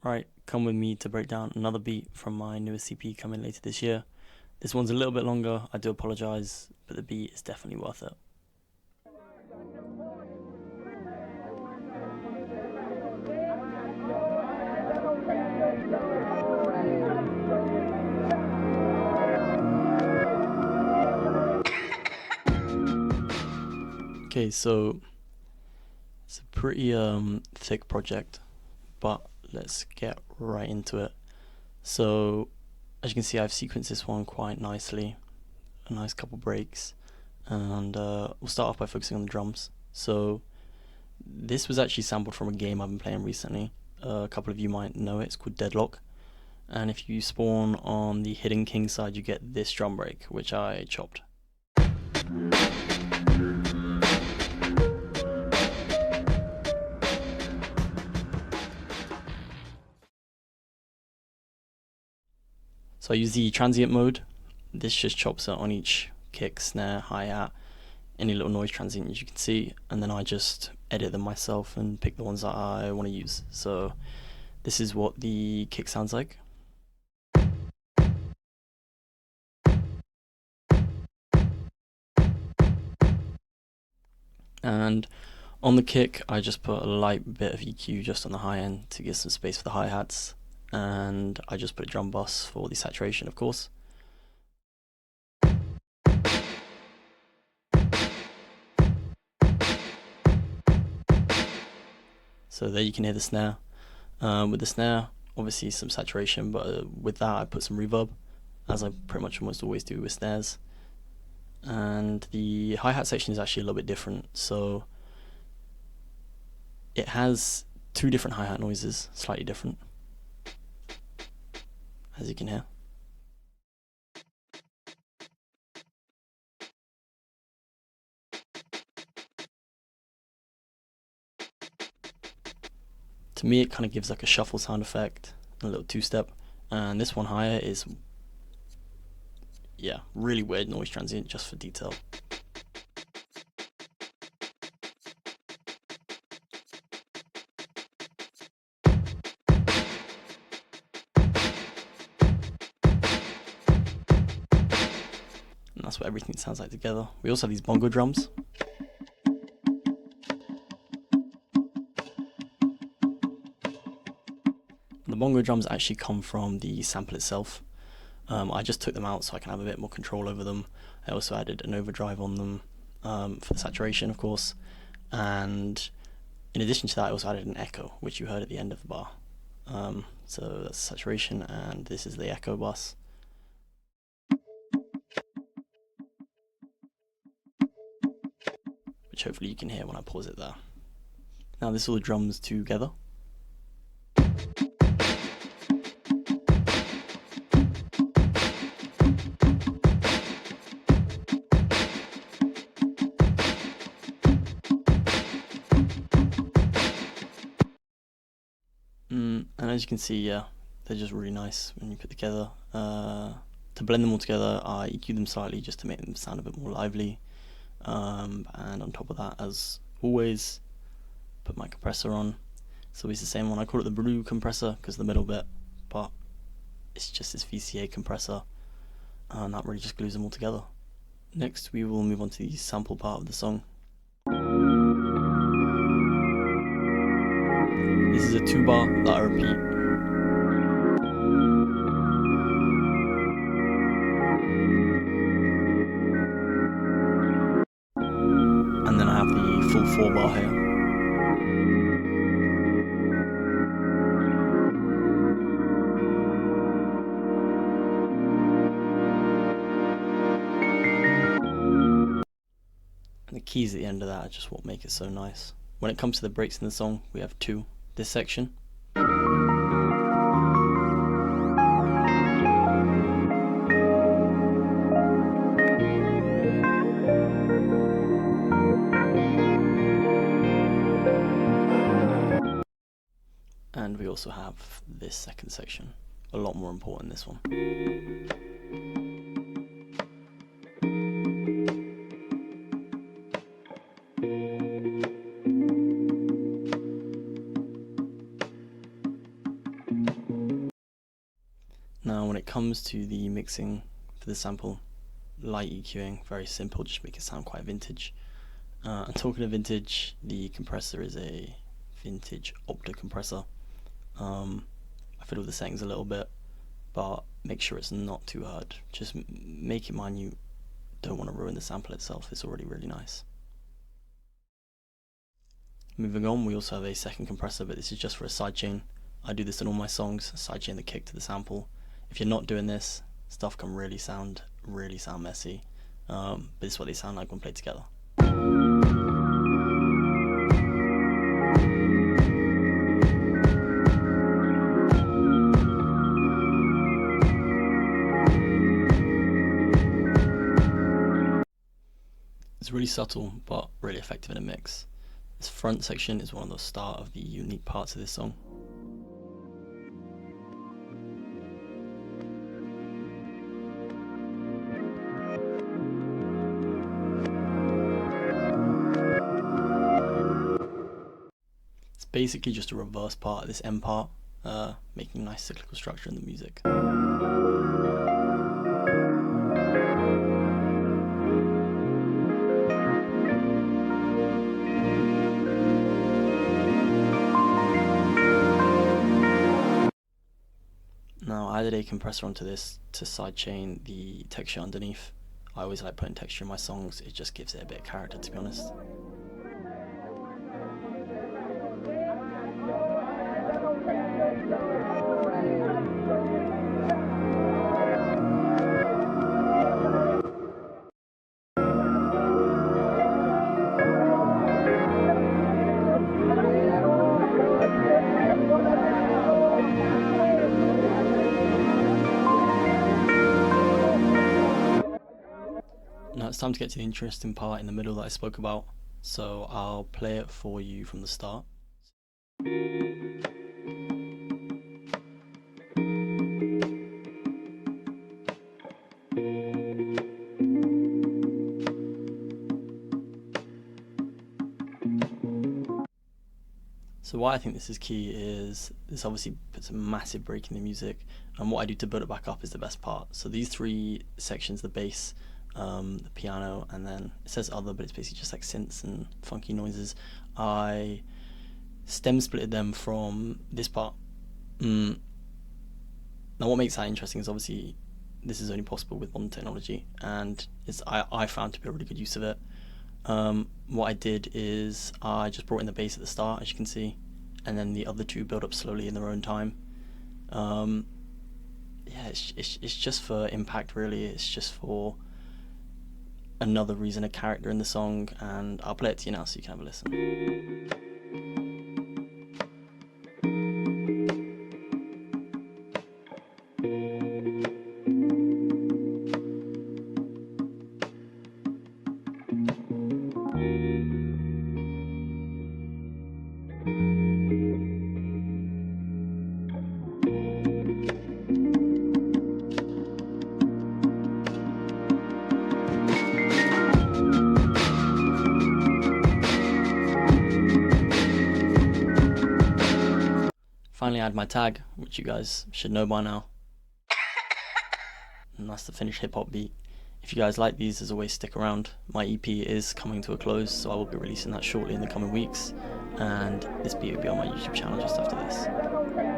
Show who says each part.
Speaker 1: Right, come with me to break down another beat from my newest CP coming later this year. This one's a little bit longer, I do apologise, but the beat is definitely worth it. Okay, so it's a pretty thick project, but let's get right into it. So as you can see, I've sequenced this one quite nicely, a nice couple breaks, and we'll start off by focusing on the drums. So this was actually sampled from a game I've been playing recently. A couple of you might know it. It's called Deadlock, and if you spawn on the Hidden King side, you get this drum break, which I chopped. So I use the transient mode. This just chops it on each kick, snare, hi-hat, any little noise transient as you can see, and then I just edit them myself and pick the ones that I want to use. So this is what the kick sounds like. And on the kick, I just put a light bit of EQ just on the high end to give some space for the hi-hats, and I just put a drum bus for the saturation, of course. So there you can hear the snare. With the snare, obviously some saturation, but with that I put some reverb, as I pretty much almost always do with snares. And the hi-hat section is actually a little bit different, so it has two different hi-hat noises, slightly different, as you can hear. To me, it kind of gives like a shuffle sound effect, a little two-step, and this one higher is, yeah, really weird noise transient just for detail. And that's what everything sounds like together. We also have these bongo drums. The bongo drums actually come from the sample itself. I just took them out so I can have a bit more control over them. I also added an overdrive on them for the saturation, of course. And in addition to that, I also added an echo, which you heard at the end of the bar. So that's saturation, and this is the echo bus. Which hopefully you can hear when I pause it there. Now this is all the drums together. And as you can see, yeah, they're just really nice when you put together. To blend them all together, I EQ them slightly just to make them sound a bit more lively. And on top of that, as always, put my compressor on. So it's the same one. I call it the blue compressor because the middle bit, but it's just this VCA compressor, and that really just glues them all together. Next, we will move on to the sample part of the song. This is a 2-bar that I repeat. And then I have the full 4-bar here. And the keys at the end of that are just what make it so nice. When it comes to the breaks in the song, we have two. This section. And we also have this second section. A lot more important, this one. it comes to the mixing for the sample, light EQing, very simple, just make it sound quite vintage. And talking of vintage, the compressor is a vintage Opta compressor. I fiddled the settings a little bit, but make sure it's not too hard. Just make it minute. Don't want to ruin the sample itself, it's already really nice. Moving on, we also have a second compressor, but this is just for a sidechain. I do this in all my songs, sidechain the kick to the sample. If you're not doing this, stuff can really sound messy, but this is what they sound like when played together. It's really subtle, but really effective in a mix. This front section is one of the start of the unique parts of this song. It's basically just a reverse part of this end part, making a nice cyclical structure in the music. Now I added a compressor onto this to sidechain the texture underneath. I always like putting texture in my songs, it just gives it a bit of character, to be honest. Now it's time to get to the interesting part in the middle that I spoke about, so I'll play it for you from the start. So why I think this is key is this obviously puts a massive break in the music, and what I do to build it back up is the best part. So these three sections, the bass, the piano, and then it says other, but it's basically just like synths and funky noises, I stem splitted them from this part. Now what makes that interesting is obviously this is only possible with modern technology, and I found to be a really good use of it. What I did is I just brought in the bass at the start, as you can see, and then the other two build up slowly in their own time. Yeah, it's just for impact, really. It's just for another reason, a character in the song, and I'll play it to you now so you can have a listen. Finally I add my tag, which you guys should know by now. And that's the finished hip hop beat. If you guys like these, as always, stick around. My EP is coming to a close, so I will be releasing that shortly in the coming weeks, and this beat will be on my YouTube channel just after this.